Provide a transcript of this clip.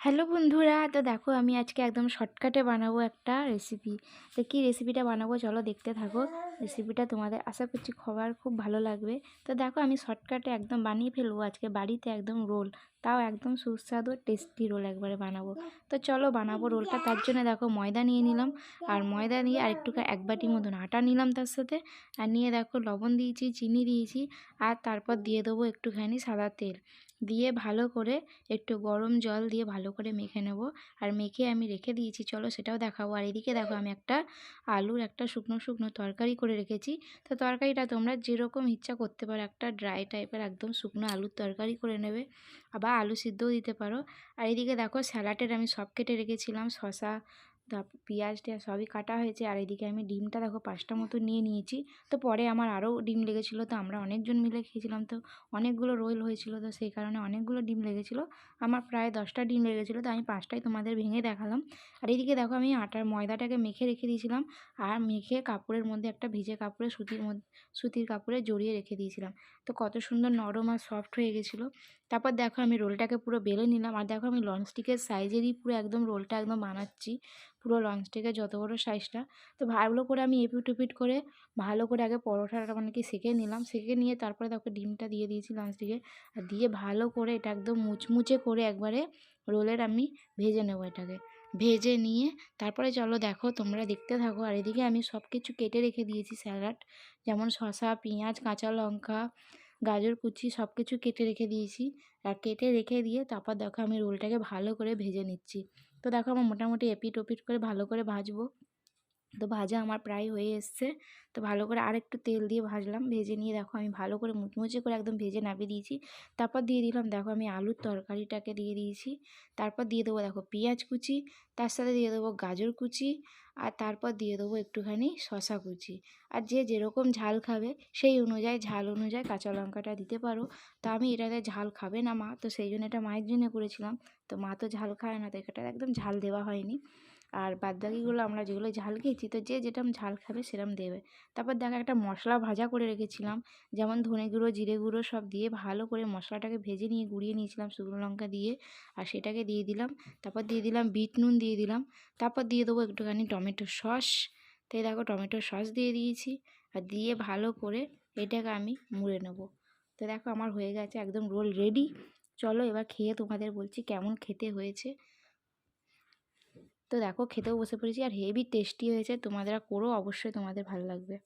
Hello বন্ধুরা, তো দেখো আমি আজকে একদম শর্টকাটে বানাবো একটা রেসিপি। তো কী রেসিপিটা বানাবো চলো দেখতে থাকো। রেসিপিটা তোমাদের আশা করছি খাবার খুব ভালো লাগবে। তো দেখো আমি শর্টকাটে একদম বানিয়ে ফেলবো আজকে বাড়িতে একদম রোল, তাও একদম সুস্বাদু টেস্টি রোল একবারে বানাবো। তো চলো বানাবো রোলটা। তার জন্য দেখো ময়দা নিয়ে নিলাম, আর ময়দা নিয়ে আর একটু এক বাটি মতন আটা নিলাম তার সাথে। আর নিয়ে দেখো লবণ দিয়েছি, চিনি দিয়েছি, আর তারপর দিয়ে দেবো একটুখানি সাদা তেল দিয়ে ভালো করে একটু গরম জল দিয়ে ভালো করে মেখে নেব। আর মেখে আমি রেখে দিয়েছি, চলো সেটাও দেখাবো। আর এদিকে দেখো আমি একটা আলুর একটা শুকনো শুকনো তরকারি করে রেখেছি। তো তরকারিটা তোমরা যেরকম ইচ্ছা করতে পারো, একটা ড্রাই টাইপের একদম শুকনো আলুর তরকারি করে নেবে, আবার আলু সিদ্ধও দিতে পারো। আর এদিকে দেখো স্যালাডের আমি সব কেটে রেখেছিলাম, শসা পেঁয়াজ টিয়াজ সবই কাটা হয়েছে। আর এদিকে আমি ডিমটা দেখো 5টা মতো নিয়ে নিয়েছি। তো পরে আমার আরও ডিম লেগেছিলো, তো আমরা অনেকজন মিলে খেয়েছিলাম, তো অনেকগুলো রোল হয়েছিল, তো সেই কারণে অনেকগুলো ডিম লেগেছিলো। আমার প্রায় 10টা ডিম লেগেছিলো, তো আমি 5টাই তোমাদের ভেঙে দেখালাম। আর এদিকে দেখো আমি আটার ময়দাটাকে মেখে রেখে দিয়েছিলাম, আর মেখে কাপড়ের মধ্যে একটা ভিজে কাপড়ে সুতির কাপড়ে জড়িয়ে রেখে দিয়েছিলাম। তো কত সুন্দর নরম আর সফট হয়ে গেছিলো। তারপর দেখো আমি রোলটাকে পুরো বেলে নিলাম। আর দেখো আমি ননস্টিকের সাইজেরই পুরো একদম রোলটা একদম বানাচ্ছি, পুরো ননস্টিকের যত বড় সাইজটা। তো ভালো করে আমি এপিট ওপিট করে ভালো করে আগে পরোটাটা মানে কি সেঁকে নিলাম, সেঁকে নিয়ে তারপরে দেখো ডিমটা দিয়ে দিয়েছি ননস্টিকে। আর দিয়ে ভালো করে এটা একদম মুচমুচে করে একবারে রোলের আমি ভেজে নেবো এটাকে। ভেজে নিয়ে তারপরে চলো দেখো তোমরা দেখতে থাকো। আর এদিকে আমি সব কিছু কেটে রেখে দিয়েছি স্যালাড, যেমন শসা, পেঁয়াজ, কাঁচা লঙ্কা, গাজর কুচি সব কিছু কেটে রেখে দিয়েছি। আর কেটে রেখে দিয়ে তারপর দেখো আমি রোলটাকে ভালো করে ভেজে নিচ্ছি। তো দেখো আমার মোটামুটি এপিট ওপিট করে ভালো করে ভাজবো। তো ভাজা আমার প্রায় হয়ে এসছে। তো ভালো করে আর একটু তেল দিয়ে ভাজলাম, ভেজে নিয়ে দেখো আমি ভালো করে মুচমুচে করে একদম ভেজে নামিয়ে দিয়েছি। তারপর দিয়ে দিলাম দেখো আমি আলুর তরকারিটাকে দিয়ে দিয়েছি। তারপর দিয়ে দেবো দেখো পেঁয়াজ কুচি, তার সাথে দিয়ে দেবো গাজর কুচি, আর তারপর দিয়ে দেবো একটুখানি শসা কুচি। আর যে যেরকম ঝাল খাবে সেই অনুযায়ী ঝাল অনুযায়ী কাঁচা লঙ্কাটা দিতে পারো। তো আমি এটাতে ঝাল খাবে না মা, তো সেই জন্য এটা মায়ের জন্য করেছিলাম। তো মা তো ঝাল খায় না, তো এটা একদম ঝাল দেওয়া হয়নি। আর বাদবাকিগুলো আমরা যেগুলো ঝাল খেয়েছি, তো যে যেরকম ঝাল খাবে সেরকম দেবে। তারপর দেখো একটা মশলা ভাজা করে রেখেছিলাম, যেমন ধনে গুঁড়ো, জিরে গুঁড়ো সব দিয়ে ভালো করে মশলাটাকে ভেজে নিয়ে গুঁড়িয়ে নিয়েছিলাম শুকনো লঙ্কা দিয়ে। আর সেটাকে দিয়ে দিলাম। তারপর দিয়ে দিলাম বিট নুন দিয়ে দিলাম। তারপর দিয়ে দেবো একটুখানি টমেটো সস। তাই দেখো টমেটো সস দিয়ে দিয়েছি। আর দিয়ে ভালো করে এটাকে আমি মুড়ে নেব। তো দেখো আমার হয়ে গেছে একদম রোল রেডি। চলো এবার খেয়ে তোমাদের বলছি কেমন খেতে হয়েছে। তো দেখো খেতেও বসে পড়েছি, আর হেভি টেস্টি হয়েছে, তোমাদেরা করো অবশ্যই, তোমাদের ভালো লাগবে।